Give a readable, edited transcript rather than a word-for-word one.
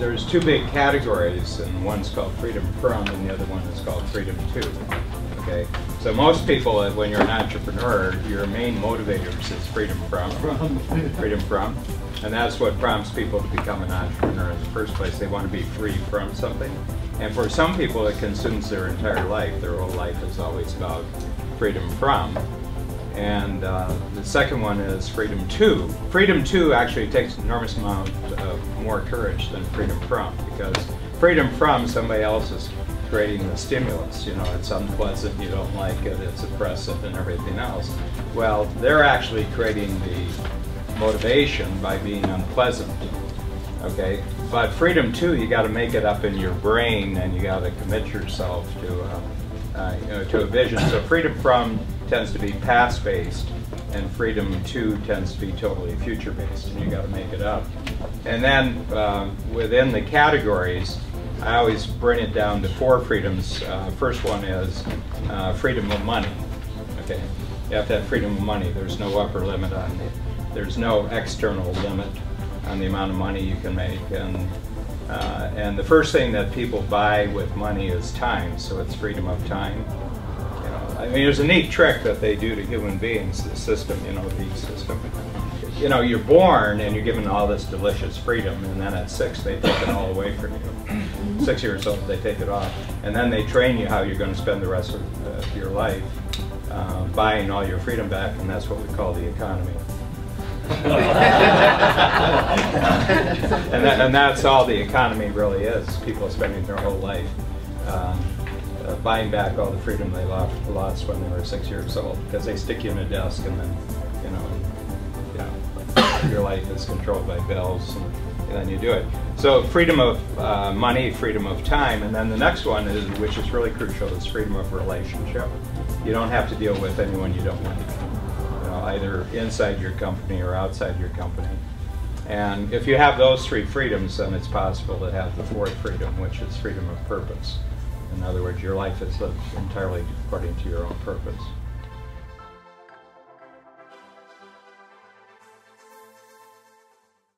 there's two big categories, and one's called freedom from, and the other one is called freedom to. Okay, so most people, when you're an entrepreneur, your main motivators is freedom from, and that's what prompts people to become an entrepreneur in the first place. They want to be free from something, and for some people, it consumes their entire life. Their whole life is always about freedom from. And the second one is freedom to. Freedom to actually takes an enormous amount of more courage than freedom from, because freedom from, somebody else is creating the stimulus. You know, it's unpleasant, you don't like it, it's oppressive and everything else. Well, they're actually creating the motivation by being unpleasant. Okay, but freedom to, you got to make it up in your brain, and you got to commit yourself to a vision. So freedom from tends to be past-based, and freedom to tends to be totally future-based, and you got to make it up. And then within the categories, I always bring it down to 4 freedoms. First one is freedom of money. Okay, you have to have freedom of money. There's no upper limit on it. There's no external limit on the amount of money you can make, and the first thing that people buy with money is time. So it's freedom of time. I mean, there's a neat trick that they do to human beings, the system, you know, the system. You know, you're born and you're given all this delicious freedom, and then at 6 they take it all away from you. 6 years old, they take it off. And then they train you how you're going to spend the rest of your life buying all your freedom back, and that's what we call the economy. and that's all the economy really is, people spending their whole life buying back all the freedom they lost when they were 6 years old, because they stick you in a desk, and then your life is controlled by bills, and then you do it. So freedom of money, freedom of time, and then the next one is, which is really crucial, is freedom of relationship. You don't have to deal with anyone you don't like, either inside your company or outside your company. And if you have those 3 freedoms, then it's possible to have the 4th freedom, which is freedom of purpose. In other words, your life is lived entirely according to your own purpose.